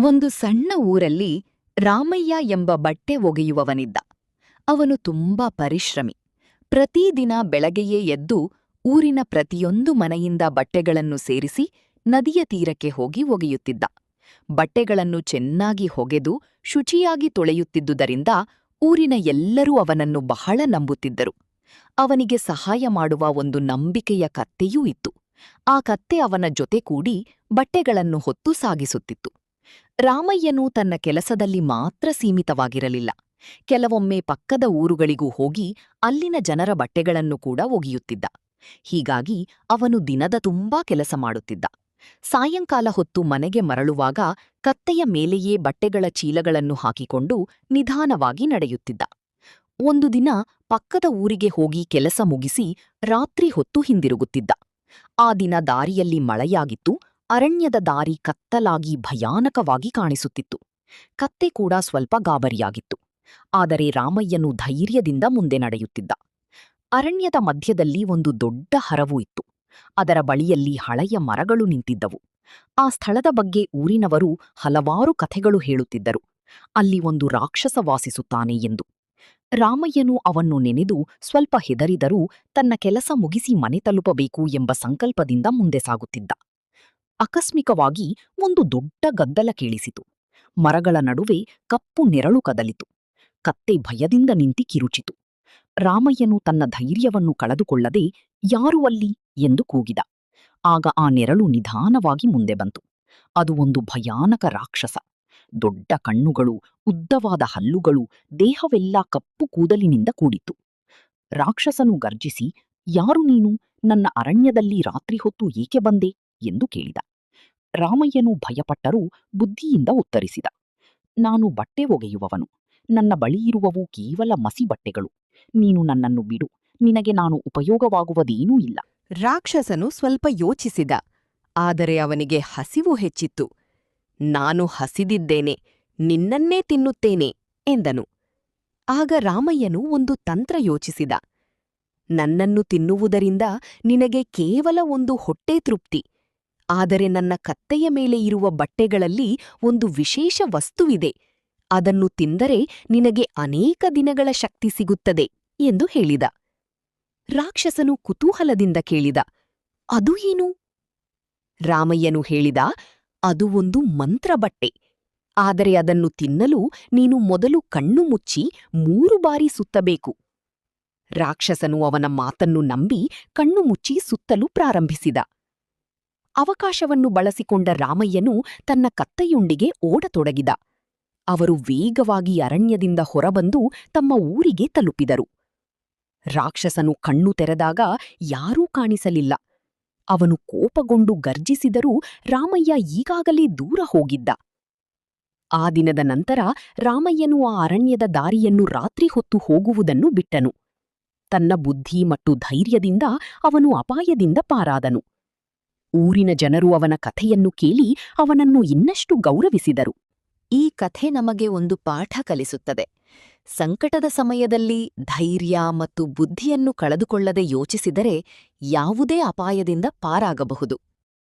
ಒಂದು ಸಣ್ಣ ಊರಲ್ಲಿ ರಾಮಯ್ಯ ಎಂಬ ಬಟ್ಟೆ ಒಗೆಯುವವನಿದ್ದ. ಅವನು ತುಂಬಾ ಪರಿಶ್ರಮಿ. ಪ್ರತಿದಿನ ಬೆಳಗ್ಗೆಯೇ ಎದ್ದು ಊರಿನ ಪ್ರತಿಯೊಂದು ಮನೆಯಿಂದ ಬಟ್ಟೆಗಳನ್ನು ಸೇರಿಸಿ ನದಿಯ ತೀರಕ್ಕೆ ಹೋಗಿ ಒಗೆಯುತ್ತಿದ್ದ. ಬಟ್ಟೆಗಳನ್ನು ಚೆನ್ನಾಗಿ ಹೊಗೆದು ಶುಚಿಯಾಗಿ ತೊಳೆಯುತ್ತಿದ್ದುದರಿಂದ ಊರಿನ ಎಲ್ಲರೂ ಅವನನ್ನು ಬಹಳ ನಂಬುತ್ತಿದ್ದರು. ಅವನಿಗೆ ಸಹಾಯ ಮಾಡುವ ಒಂದು ನಂಬಿಕೆಯ ಕತ್ತೆಯೂ ಇತ್ತು. ಆ ಕತ್ತೆ ಅವನ ಜೊತೆ ಕೂಡಿ ಬಟ್ಟೆಗಳನ್ನು ಹೊತ್ತು ಸಾಗಿಸುತ್ತಿತ್ತು. ರಾಮಯ್ಯನು ತನ್ನ ಕೆಲಸದಲ್ಲಿ ಮಾತ್ರ ಸೀಮಿತವಾಗಿರಲಿಲ್ಲ. ಕೆಲವೊಮ್ಮೆ ಪಕ್ಕದ ಊರುಗಳಿಗೂ ಹೋಗಿ ಅಲ್ಲಿನ ಜನರ ಬಟ್ಟೆಗಳನ್ನು ಕೂಡ ಒಗೆಯುತ್ತಿದ್ದ. ಹೀಗಾಗಿ ಅವನು ದಿನದ ತುಂಬಾ ಕೆಲಸ ಮಾಡುತ್ತಿದ್ದ. ಸಾಯಂಕಾಲ ಹೊತ್ತು ಮನೆಗೆ ಮರಳುವಾಗ ಕತ್ತೆಯ ಮೇಲೆಯೇ ಬಟ್ಟೆಗಳ ಚೀಲಗಳನ್ನು ಹಾಕಿಕೊಂಡು ನಿಧಾನವಾಗಿ ನಡೆಯುತ್ತಿದ್ದ. ಒಂದು ದಿನ ಪಕ್ಕದ ಊರಿಗೆ ಹೋಗಿ ಕೆಲಸ ಮುಗಿಸಿ ರಾತ್ರಿ ಹೊತ್ತು ಹಿಂದಿರುಗುತ್ತಿದ್ದ. ಆ ದಿನ ದಾರಿಯಲ್ಲಿ ಮಳೆಯಾಗಿತ್ತು. ಅರಣ್ಯದ ದಾರಿ ಕತ್ತಲಾಗಿ ಭಯಾನಕವಾಗಿ ಕಾಣಿಸುತ್ತಿತ್ತು. ಕತ್ತೆ ಕೂಡ ಸ್ವಲ್ಪ ಗಾಬರಿಯಾಗಿತ್ತು. ಆದರೆ ರಾಮಯ್ಯನು ಧೈರ್ಯದಿಂದ ಮುಂದೆ ನಡೆಯುತ್ತಿದ್ದ. ಅರಣ್ಯದ ಮಧ್ಯದಲ್ಲಿ ಒಂದು ದೊಡ್ಡ ಹರವು ಇತ್ತು. ಅದರ ಬಳಿಯಲ್ಲಿ ಹಳೆಯ ಮರಗಳು ನಿಂತಿದ್ದವು. ಆ ಸ್ಥಳದ ಬಗ್ಗೆ ಊರಿನವರು ಹಲವಾರು ಕಥೆಗಳು ಹೇಳುತ್ತಿದ್ದರು. ಅಲ್ಲಿ ಒಂದು ರಾಕ್ಷಸ ವಾಸಿಸುತ್ತಾನೆ ಎಂದು. ರಾಮಯ್ಯನು ಅವನ್ನು ನೆನೆದು ಸ್ವಲ್ಪ ಹೆದರಿದರೂ ತನ್ನ ಕೆಲಸ ಮುಗಿಸಿ ಮನೆ ತಲುಪಬೇಕು ಎಂಬ ಸಂಕಲ್ಪದಿಂದ ಮುಂದೆ ಸಾಗುತ್ತಿದ್ದ. ಆಕಸ್ಮಿಕವಾಗಿ ಒಂದು ದೊಡ್ಡ ಗದ್ದಲ ಕೇಳಿಸಿತು. ಮರಗಳ ನಡುವೆ ಕಪ್ಪು ನೆರಳು ಕದಲಿತು. ಕತ್ತೆ ಭಯದಿಂದ ನಿಂತಿ ಕಿರುಚಿತು. ರಾಮಯ್ಯನು ತನ್ನ ಧೈರ್ಯವನ್ನು ಕಳೆದುಕೊಳ್ಳದೆ ಯಾರು ಅಲ್ಲಿ ಎಂದು ಕೂಗಿದ. ಆಗ ಆ ನೆರಳು ನಿಧಾನವಾಗಿ ಮುಂದೆ ಬಂತು. ಅದು ಒಂದು ಭಯಾನಕ ರಾಕ್ಷಸ. ದೊಡ್ಡ ಕಣ್ಣುಗಳು, ಉದ್ದವಾದ ಹಲ್ಲುಗಳು, ದೇಹವೆಲ್ಲ ಕಪ್ಪು ಕೂದಲಿನಿಂದ ಕೂಡಿತ್ತು. ರಾಕ್ಷಸನು ಗರ್ಜಿಸಿ, ಯಾರು ನೀನು? ನನ್ನ ಅರಣ್ಯದಲ್ಲಿ ರಾತ್ರಿ ಹೊತ್ತು ಏಕೆ ಬಂದೆ ಎಂದು ಕೇಳಿದ. ರಾಮಯ್ಯನು ಭಯಪಟ್ಟರೂ ಬುದ್ಧಿಯಿಂದ ಉತ್ತರಿಸಿದ, ನಾನು ಬಟ್ಟೆ ಒಗೆಯುವವನು. ನನ್ನ ಬಳಿಯಿರುವವು ಕೇವಲ ಮಸಿ ಬಟ್ಟೆಗಳು. ನೀನು ನನ್ನನ್ನು ಬಿಡು. ನಿನಗೆ ನಾನು ಉಪಯೋಗವಾಗುವುದೇನೂ ಇಲ್ಲ. ರಾಕ್ಷಸನು ಸ್ವಲ್ಪ ಯೋಚಿಸಿದ. ಆದರೆ ಅವನಿಗೆ ಹಸಿವು ಹೆಚ್ಚಿತ್ತು. ನಾನು ಹಸಿದಿದ್ದೇನೆ, ನಿನ್ನನ್ನೇ ತಿನ್ನುತ್ತೇನೆ ಎಂದನು. ಆಗ ರಾಮಯ್ಯನು ಒಂದು ತಂತ್ರ ಯೋಚಿಸಿದ. ನನ್ನನ್ನು ತಿನ್ನುವುದರಿಂದ ನಿನಗೆ ಕೇವಲ ಒಂದು ಹೊಟ್ಟೆ ತೃಪ್ತಿ. ಆದರೆ ನನ್ನ ಕತ್ತೆಯ ಮೇಲೆ ಇರುವ ಬಟ್ಟೆಗಳಲ್ಲಿ ಒಂದು ವಿಶೇಷ ವಸ್ತುವಿದೆ. ಅದನ್ನು ತಿಂದರೆ ನಿನಗೆ ಅನೇಕ ದಿನಗಳ ಶಕ್ತಿ ಸಿಗುತ್ತದೆ ಎಂದು ಹೇಳಿದ. ರಾಕ್ಷಸನು ಕುತೂಹಲದಿಂದ ಕೇಳಿದ, ಅದು ಏನು? ರಾಮಯ್ಯನು ಹೇಳಿದ, ಅದು ಒಂದು ಮಂತ್ರಬಟ್ಟೆ. ಆದರೆ ಅದನ್ನು ತಿನ್ನಲು ನೀನು ಮೊದಲು ಕಣ್ಣು ಮುಚ್ಚಿ 3 ಬಾರಿ ಸುತ್ತಬೇಕು. ರಾಕ್ಷಸನು ಅವನ ಮಾತನ್ನು ನಂಬಿ ಕಣ್ಣು ಮುಚ್ಚಿ ಸುತ್ತಲು ಪ್ರಾರಂಭಿಸಿದ. ಅವಕಾಶವನ್ನು ಬಳಸಿಕೊಂಡ ರಾಮಯ್ಯನು ತನ್ನ ಕತ್ತೆಯೊಂದಿಗೆ ಓಡತೊಡಗಿದ. ಅವರು ವೇಗವಾಗಿ ಅರಣ್ಯದಿಂದ ಹೊರಬಂದು ತಮ್ಮ ಊರಿಗೆ ತಲುಪಿದರು. ರಾಕ್ಷಸನು ಕಣ್ಣು ತೆರೆದಾಗ ಯಾರೂ ಕಾಣಿಸಲಿಲ್ಲ. ಅವನು ಕೋಪಗೊಂಡು ಗರ್ಜಿಸಿದರೂ ರಾಮಯ್ಯ ಈಗಾಗಲೇ ದೂರ ಹೋಗಿದ್ದ. ಆ ದಿನದ ನಂತರ ರಾಮಯ್ಯನು ಆ ಅರಣ್ಯದ ದಾರಿಯನ್ನು ರಾತ್ರಿ ಹೊತ್ತು ಹೋಗುವುದನ್ನು ಬಿಟ್ಟನು. ತನ್ನ ಬುದ್ಧಿ ಮತ್ತು ಧೈರ್ಯದಿಂದ ಅವನು ಅಪಾಯದಿಂದ ಪಾರಾದನು. ಊರಿನ ಜನರು ಅವನ ಕಥೆಯನ್ನು ಕೇಳಿ ಅವನನ್ನು ಇನ್ನಷ್ಟು ಗೌರವಿಸಿದರು. ಈ ಕಥೆ ನಮಗೆ ಒಂದು ಪಾಠ ಕಲಿಸುತ್ತದೆ. ಸಂಕಟದ ಸಮಯದಲ್ಲಿ ಧೈರ್ಯ ಮತ್ತು ಬುದ್ಧಿಯನ್ನು ಕಳೆದುಕೊಳ್ಳದೆ ಯೋಚಿಸಿದರೆ ಯಾವುದೇ ಅಪಾಯದಿಂದ ಪಾರಾಗಬಹುದು.